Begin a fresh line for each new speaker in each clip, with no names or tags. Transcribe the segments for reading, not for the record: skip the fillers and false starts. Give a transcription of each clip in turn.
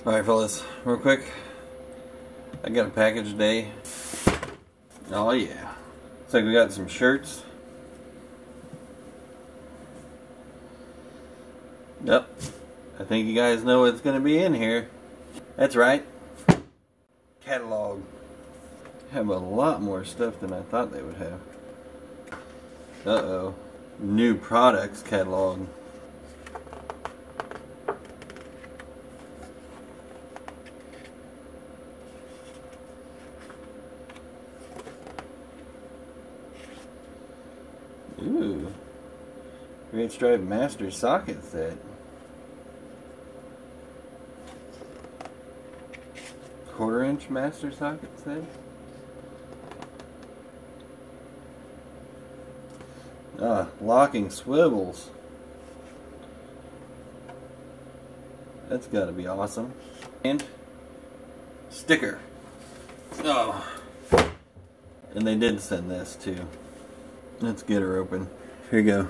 Alright fellas, real quick, I got a package today. Oh yeah. Looks like we got some shirts. Yep. I think you guys know what's going to be in here. That's right. Catalog. Have a lot more stuff than I thought they would have. Uh-oh. New products catalog. Ooh. Great Stripe Master Socket Set. Quarter-inch Master Socket Set. Locking swivels. That's gotta be awesome. And sticker. Oh. And they did send this too. Let's get her open. Here you go.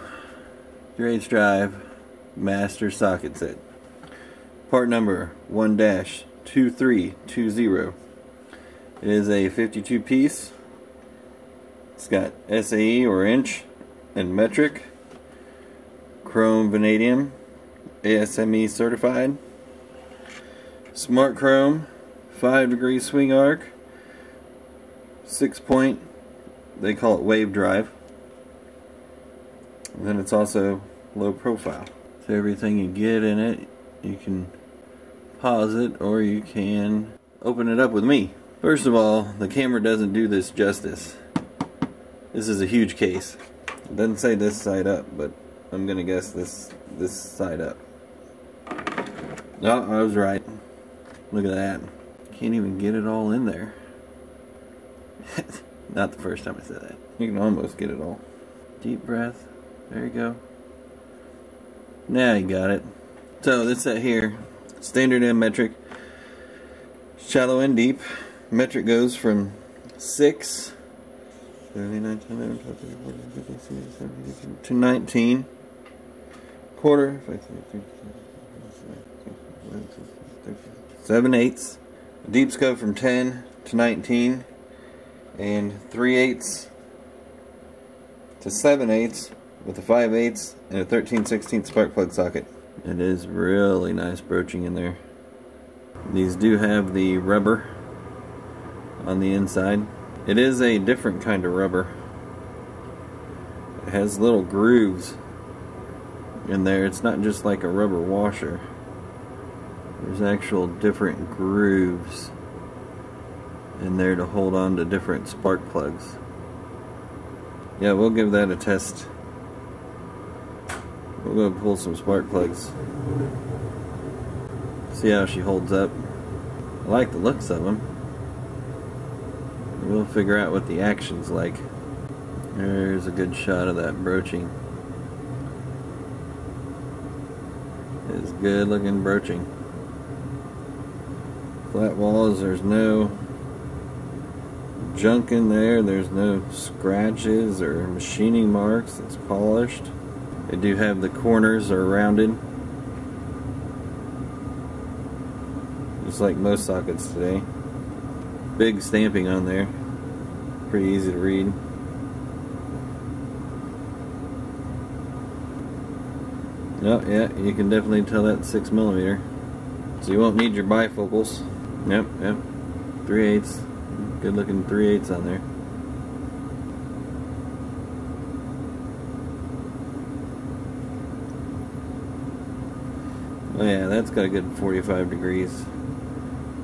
Great Drive Master Socket Set. Part number 1-2320. It is a 52 piece. It's got SAE or inch and metric. Chrome vanadium. ASME certified. Smart Chrome. 5-degree swing arc. 6-point. They call it wave drive. And then it's also low profile. So everything you get in it, you can pause it or you can open it up with me. First of all, the camera doesn't do this justice. This is a huge case. It doesn't say this side up, but I'm gonna guess this side up. Oh, I was right. Look at that. Can't even get it all in there. Not the first time I said that. You can almost get it all. Deep breath. There you go. Now you got it. So this set here, standard and metric, shallow and deep. Metric goes from 6 to 19. Quarter, 7/8. Deeps go from 10 to 19, and 3/8 to 7/8 with a 5/8 and a 13/16 spark plug socket. It is really nice broaching in there. These do have the rubber on the inside. It is a different kind of rubber. It has little grooves in there. It's not just like a rubber washer. There's actual different grooves in there to hold on to different spark plugs. Yeah, we'll give that a test. We'll go pull some spark plugs. See how she holds up. I like the looks of them. We'll figure out what the action's like. There's a good shot of that broaching. It's good looking broaching. Flat walls, there's no junk in there, there's no scratches or machining marks, it's polished. They do have the corners are rounded, just like most sockets today. Big stamping on there, pretty easy to read. Oh yeah, you can definitely tell that's 6mm. So you won't need your bifocals. Yep, 3/8. Good looking 3/8 on there. Oh yeah, that's got a good 45 degrees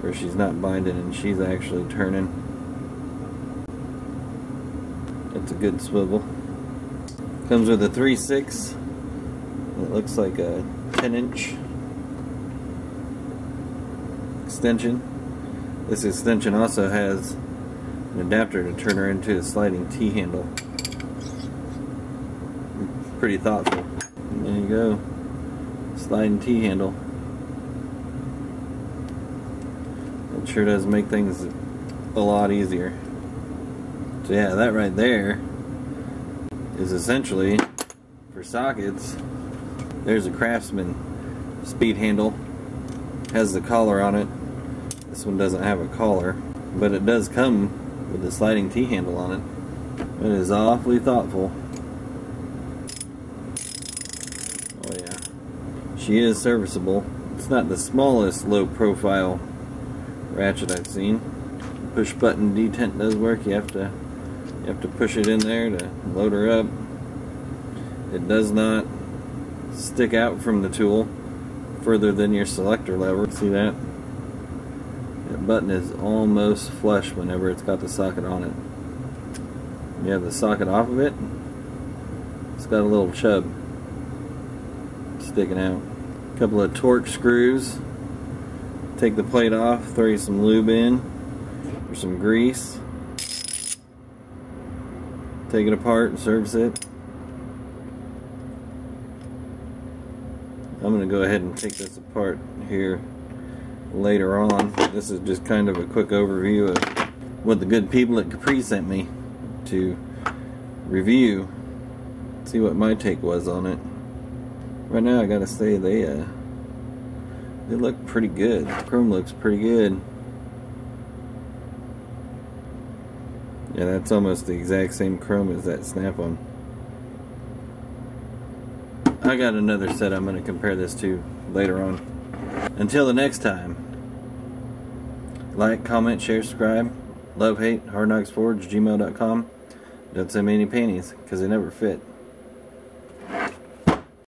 where she's not binding and she's actually turning. It's a good swivel. Comes with a 3/6. It looks like a 10-inch extension. This extension also has an adapter to turn her into a sliding T-handle. Pretty thoughtful. And there you go. Sliding T-handle. It sure does make things a lot easier. So yeah, that right there is essentially for sockets. There's a Craftsman speed handle has the collar on it. This one doesn't have a collar, but it does come with a sliding T-handle on it. It is awfully thoughtful. Oh yeah. She is serviceable. It's not the smallest low profile ratchet I've seen. Push button detent does work. You have to push it in there to load her up. It does not stick out from the tool further than your selector lever. See that? That button is almost flush whenever it's got the socket on it. You have the socket off of it, it's got a little chub sticking out. A couple of torque screws. Take the plate off, throw you some lube in or some grease. Take it apart and service it. I'm going to go ahead and take this apart here later on. This is just kind of a quick overview of what the good people at Capri sent me to review. See what my take was on it. Right now I gotta say they look pretty good. The chrome looks pretty good. Yeah, that's almost the exact same chrome as that snap-on. I got another set I'm going to compare this to later on. Until the next time, like, comment, share, subscribe, love, hate, hardknocksforge, gmail.com. Don't send me any panties, because they never fit.